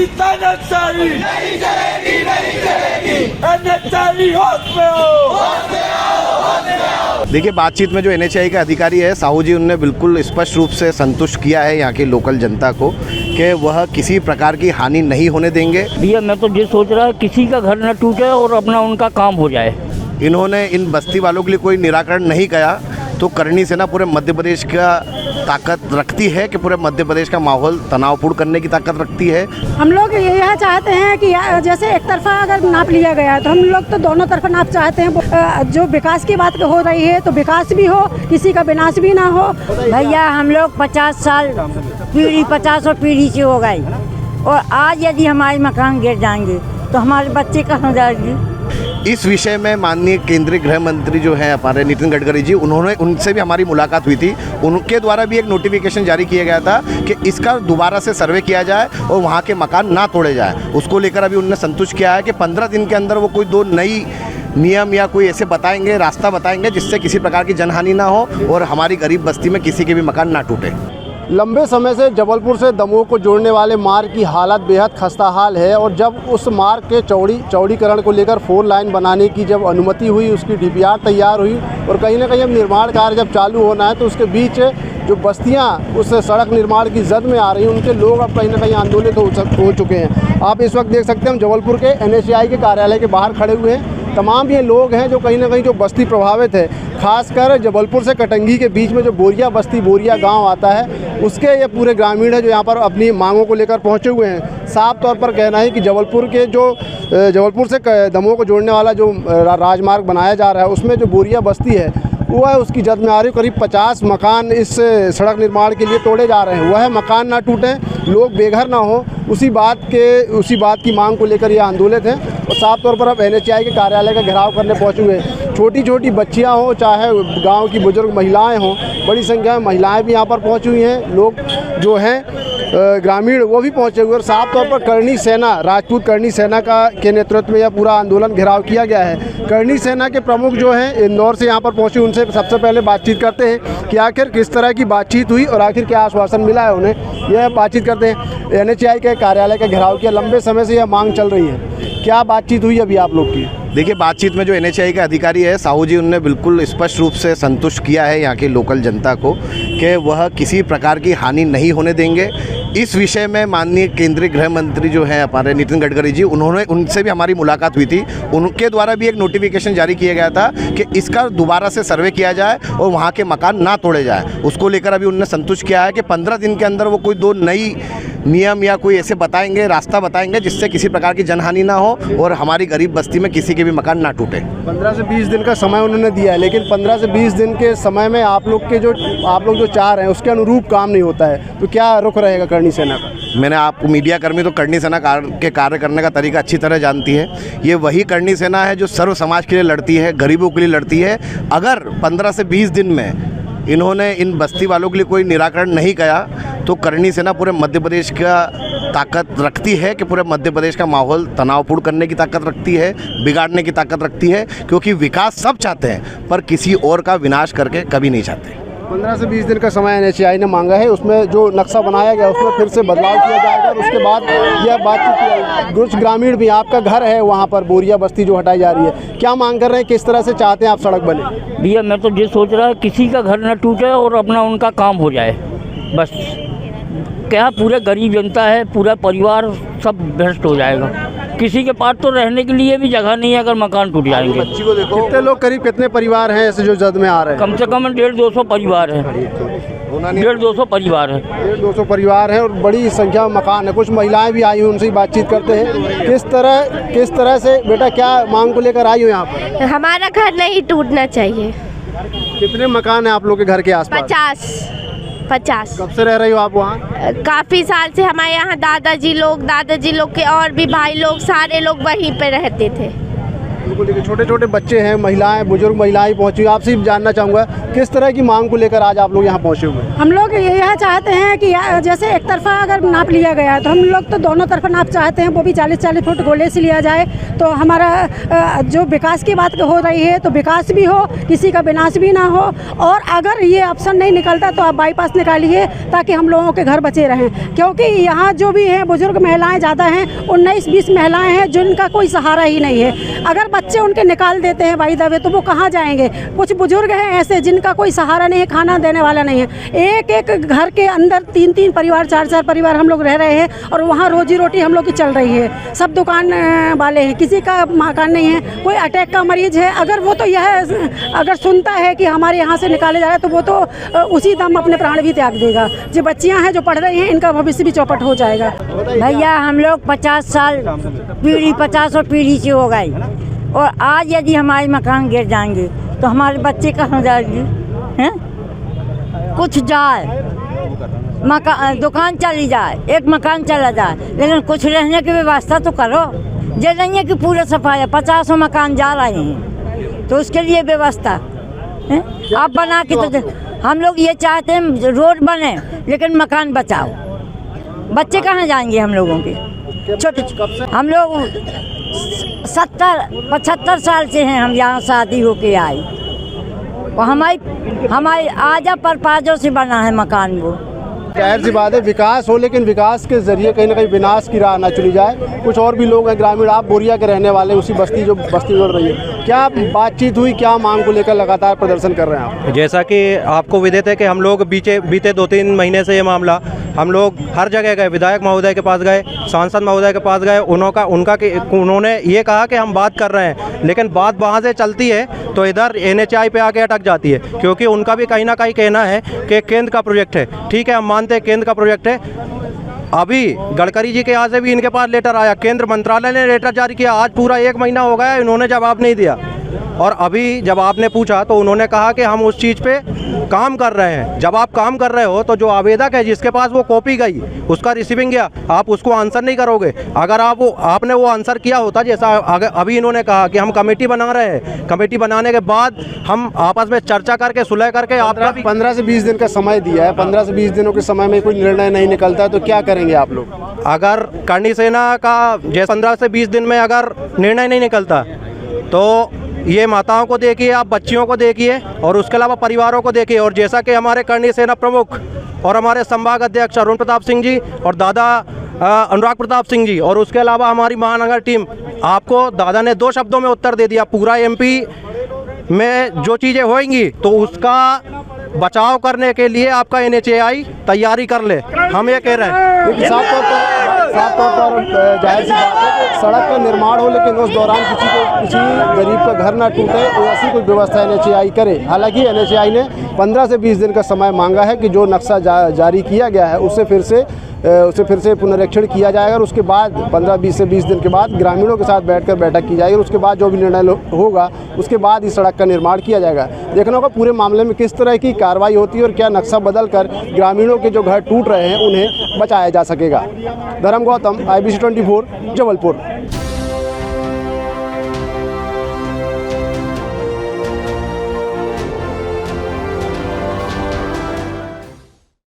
चलेगी तानाशाही, नहीं चलेगी, नहीं चलेगी। एनएचआई होश में हो। देखिए, बातचीत में जो एनएचआई के अधिकारी है साहू जी, उन्होंने बिल्कुल स्पष्ट रूप से संतुष्ट किया है यहाँ की लोकल जनता को कि वह किसी प्रकार की हानि नहीं होने देंगे। भैया मैं तो ये सोच रहा है किसी का घर न टूटे और अपना उनका काम हो जाए। इन्होंने इन बस्ती वालों के लिए कोई निराकरण नहीं किया, तो करनी सेना पूरे मध्य प्रदेश का ताकत रखती है कि पूरे मध्य प्रदेश का माहौल तनावपूर्ण करने की ताकत रखती है। हम लोग यह चाहते हैं कि जैसे एक तरफा अगर नाप लिया गया है तो हम लोग तो दोनों तरफा नाप चाहते हैं। जो विकास की बात हो रही है तो विकास भी हो, किसी का विनाश भी ना हो। भैया हम लोग 50 साल पीढ़ी 50 और पीढ़ी से हो गई, और आज यदि हमारे मकान गिर जाएंगे तो हमारे बच्चे कहाँ जाएंगे। इस विषय में माननीय केंद्रीय गृह मंत्री जो हैं हमारे नितिन गडकरी जी, उनसे भी हमारी मुलाकात हुई थी। उनके द्वारा भी एक नोटिफिकेशन जारी किया गया था कि इसका दोबारा से सर्वे किया जाए और वहाँ के मकान ना तोड़े जाए। उसको लेकर अभी उन्होंने संतुष्ट किया है कि 15 दिन के अंदर वो कोई 2 नई नियम या कोई ऐसे बताएंगे, रास्ता बताएंगे जिससे किसी प्रकार की जनहानि ना हो और हमारी गरीब बस्ती में किसी के भी मकान ना टूटे। लंबे समय से जबलपुर से दमोह को जोड़ने वाले मार्ग की हालत बेहद खस्ताहाल है, और जब उस मार्ग के चौड़ीकरण को लेकर 4 लाइन बनाने की जब अनुमति हुई, उसकी डीपीआर तैयार हुई और कहीं ना कहीं अब निर्माण कार्य जब चालू होना है, तो उसके बीच जो बस्तियां उस सड़क निर्माण की जद में आ रही हैं, उनके लोग अब कहीं ना कहीं आंदोलित हो चुके हैं। आप इस वक्त देख सकते हैं हम जबलपुर के एनएचआई के कार्यालय के बाहर खड़े हुए हैं। तमाम ये लोग हैं जो कहीं ना कहीं जो बस्ती प्रभावित है, खासकर जबलपुर से कटंगी के बीच में जो बोरिया बस्ती, बोरिया गांव आता है, उसके ये पूरे ग्रामीण है जो यहाँ पर अपनी मांगों को लेकर पहुँचे हुए हैं। साफ तौर पर कहना है कि जबलपुर से दमोह को जोड़ने वाला जो राजमार्ग बनाया जा रहा है, उसमें जो बोरिया बस्ती है वो है उसकी जद में आ रही। करीब 50 मकान इस सड़क निर्माण के लिए तोड़े जा रहे हैं। वह मकान ना टूटें, लोग बेघर ना हो, उसी बात की मांग को लेकर ये आंदोलित हैं और साफ तौर पर अब एनएचआई के कार्यालय का घेराव करने पहुंचे हुए हैं। छोटी छोटी बच्चियां हों, चाहे गांव की बुजुर्ग महिलाएं हों, बड़ी संख्या में महिलाएं भी यहाँ पर पहुँची हुई हैं। लोग जो हैं ग्रामीण वो भी पहुँचे हुए और साफ तौर पर करनी सेना, राजपूत करनी सेना के नेतृत्व में यह पूरा आंदोलन घेराव किया गया है। करनी सेना के प्रमुख जो हैं इंदौर से यहाँ पर पहुँचे, उनसे सबसे पहले बातचीत करते हैं कि आखिर किस तरह की बातचीत हुई और आखिर क्या आश्वासन मिला है उन्हें। यह बातचीत करते हैं। एनएचआई के कार्यालय का घेराव किया, लंबे समय से यह मांग चल रही है, क्या बातचीत हुई अभी आप लोग की? देखिए, बातचीत में जो एनएचआई के अधिकारी है साहू जी, उन्होंने बिल्कुल स्पष्ट रूप से संतुष्ट किया है यहाँ की लोकल जनता को कि वह किसी प्रकार की हानि नहीं होने देंगे। इस विषय में माननीय केंद्रीय गृह मंत्री जो हैं हमारे नितिन गडकरी जी, उनसे भी हमारी मुलाकात हुई थी। उनके द्वारा भी एक नोटिफिकेशन जारी किया गया था कि इसका दोबारा से सर्वे किया जाए और वहाँ के मकान ना तोड़े जाए। उसको लेकर अभी उन्होंने संतुष्ट किया है कि 15 दिन के अंदर वो कोई 2 नई नियम या कोई ऐसे बताएंगे, रास्ता बताएंगे जिससे किसी प्रकार की जनहानि ना हो और हमारी गरीब बस्ती में किसी के भी मकान ना टूटे। 15 से 20 दिन का समय उन्होंने दिया है, लेकिन 15 से 20 दिन के समय में आप लोग जो चाह रहे हैं उसके अनुरूप काम नहीं होता है, तो क्या रुख रहेगा करनी सेना का? मैंने आपको मीडिया कर्मी तो करनी सेना के कार्य करने का तरीका अच्छी तरह जानती है। ये वही करनी सेना है जो सर्व समाज के लिए लड़ती है, गरीबों के लिए लड़ती है। अगर 15 से 20 दिन में इन्होंने इन बस्ती वालों के लिए कोई निराकरण नहीं किया, तो करनी सेना पूरे मध्य प्रदेश का ताकत रखती है कि पूरे मध्य प्रदेश का माहौल तनावपूर्ण करने की ताकत रखती है, बिगाड़ने की ताकत रखती है, क्योंकि विकास सब चाहते हैं पर किसी और का विनाश करके कभी नहीं चाहते। 15 से 20 दिन का समय एनएचआई ने मांगा है, उसमें जो नक्शा बनाया गया उसमें फिर से बदलाव किया जाएगा और उसके बाद यह बातचीत की जाएगी। कुछ ग्रामीण भी, आपका घर है वहाँ पर बोरिया बस्ती जो हटाई जा रही है, क्या मांग कर रहे हैं, किस तरह से चाहते हैं आप सड़क बने? भैया मैं तो ये सोच रहा है किसी का घर न टूटे और अपना उनका काम हो जाए। बस क्या, पूरे गरीब जनता है, पूरा परिवार सब भ्रष्ट हो जाएगा। किसी के पास तो रहने के लिए भी जगह नहीं है अगर मकान टूट जाएंगे। बच्ची को देखो, कितने लोग, करीब कितने परिवार हैं ऐसे जो जद में आ रहे हैं? कम से कम 150-200 परिवार है। 150-200 परिवार है। 150-200 परिवार है और बड़ी संख्या में मकान है। कुछ महिलाएं भी आई हुई, उनसे बातचीत करते हैं। किस तरह से बेटा क्या मांग को लेकर आई हो यहाँ पर? हमारा घर नहीं टूटना चाहिए। कितने मकान है आप लोग के घर के आसपास? 50। कब से रह रही हो आप वहाँ? काफ़ी साल से हमारे यहाँ दादाजी लोग के और भी भाई लोग, सारे लोग वहीं पे रहते थे। उनको लेकर छोटे छोटे बच्चे हैं, महिलाएं, बुजुर्ग महिलाएं पहुंची। आपसे भी जानना चाहूँगा किस तरह की मांग को लेकर आज आप लोग यहाँ पहुँचे हुए हैं? हम लोग यह चाहते हैं कि जैसे एक तरफा अगर नाप लिया गया है तो हम लोग तो दोनों तरफा नाप चाहते हैं, वो भी 40-40 फुट गोले से लिया जाए तो हमारा जो विकास की बात हो रही है तो विकास भी हो, किसी का विनाश भी ना हो। और अगर ये ऑप्शन नहीं निकलता तो आप बाईपास निकालिए ताकि हम लोगों के घर बचे रहें, क्योंकि यहाँ जो भी हैं बुजुर्ग महिलाएं ज़्यादा हैं, 19-20 महिलाएं हैं जिनका कोई सहारा ही नहीं है। अगर बच्चे उनके निकाल देते हैं बाई दवे तो वो कहाँ जाएंगे? कुछ बुजुर्ग हैं ऐसे जिनका कोई सहारा नहीं है, खाना देने वाला नहीं है। एक घर के अंदर 3-3 परिवार, 4-4 परिवार हम लोग रह रहे हैं और वहाँ रोजी रोटी हम लोग की चल रही है। सब दुकान वाले हैं, किसी का मकान नहीं है। कोई अटैक का मरीज है, अगर वो तो यह अगर सुनता है कि हमारे यहाँ से निकाले जा रहा है तो वो तो उसी दम अपने प्राण भी त्याग देगा। जो बच्चियाँ हैं जो पढ़ रही हैं इनका भविष्य भी चौपट हो जाएगा। भैया हम लोग 50 साल पीढ़ी 50 और पीढ़ी से हो गई, और आज यदि हमारे मकान गिर जाएंगे तो हमारे बच्चे कहाँ जाएंगे? हैं? कुछ जाए, मकान दुकान चली जाए, एक मकान चला जाए, लेकिन कुछ रहने की व्यवस्था तो करो। ये नहीं है कि पूरे सफाई 50 मकान जा रहे हैं तो उसके लिए व्यवस्था आप बना के तो हम लोग ये चाहते हैं रोड बने लेकिन मकान बचाओ। बच्चे कहाँ जाएंगे हम लोगों के? छोटे हम लोग 70-75 साल से हैं, हम यहाँ शादी होके आए और हमारी आजा परपाजों से बना है मकान। वो जाहिर सी बात है विकास हो, लेकिन विकास के जरिए कहीं ना कहीं विनाश की राह ना चली जाए। कुछ और भी लोग हैं ग्रामीण, आप बोरिया के रहने वाले, उसी बस्ती जोड़ रही है, क्या बातचीत हुई, क्या मांग को लेकर लगातार प्रदर्शन कर रहे हैं आप? जैसा कि आपको विदित है कि हम लोग बीते 2-3 महीने से ये मामला हम लोग हर जगह गए, विधायक महोदय के पास गए, सांसद महोदय के पास गए, उन्होंने ये कहा कि हम बात कर रहे हैं, लेकिन बात वहाँ से चलती है तो इधर NHI पे आके अटक जाती है, क्योंकि उनका भी कहीं ना कहीं कहना है कि केंद्र का प्रोजेक्ट है। ठीक है, हम मानते हैं केंद्र का प्रोजेक्ट है। अभी गडकरी जी के यहाँ से भी इनके पास लेटर आया, केंद्र मंत्रालय ने लेटर जारी किया, आज पूरा 1 महीना हो गया, इन्होंने जवाब नहीं दिया। और अभी जब आपने पूछा तो उन्होंने कहा कि हम उस चीज़ पे काम कर रहे हैं। जब आप काम कर रहे हो तो जो आवेदक है जिसके पास वो कॉपी गई, उसका रिसीविंग गया, आप उसको आंसर नहीं करोगे। अगर आपने वो आंसर किया होता, जैसा अभी इन्होंने कहा कि हम कमेटी बना रहे हैं, कमेटी बनाने के बाद हम आपस में चर्चा करके सुलह करके आपका 15 से 20 दिन का समय दिया है, 15 से 20 दिनों के समय में कोई निर्णय नहीं निकलता है तो क्या करेंगे आप लोग? अगर करणी सेना का जैसे 15 से 20 दिन में अगर निर्णय नहीं निकलता तो ये माताओं को देखिए, आप बच्चियों को देखिए और उसके अलावा परिवारों को देखिए। और जैसा कि हमारे करणी सेना प्रमुख और हमारे संभाग अध्यक्ष अरुण प्रताप सिंह जी और दादा अनुराग प्रताप सिंह जी और उसके अलावा हमारी महानगर टीम, आपको दादा ने 2 शब्दों में उत्तर दे दिया। पूरा MP में जो चीज़ें होंगी तो उसका बचाव करने के लिए आपका NHI तैयारी कर ले, हम ये कह रहे हैं। साफ तौर पर जाहिर सी बात है कि सड़क का निर्माण हो लेकिन उस दौरान किसी गरीब का घर ना टूटे, ऐसी कोई व्यवस्था NHI करे। हालांकि NHI ने 15 से 20 दिन का समय मांगा है कि जो नक्शा जारी किया गया है उसे फिर से पुनरीक्षण किया जाएगा और उसके बाद 15 से 20 दिन के बाद ग्रामीणों के साथ बैठकर बैठक की जाएगी और उसके बाद जो भी निर्णय होगा उसके बाद इस सड़क का निर्माण किया जाएगा। देखना होगा पूरे मामले में किस तरह की कार्रवाई होती है और क्या नक्शा बदल कर ग्रामीणों के जो घर टूट रहे हैं उन्हें बचाया जा सकेगा। धर्म गौतम, IBC 24 जबलपुर।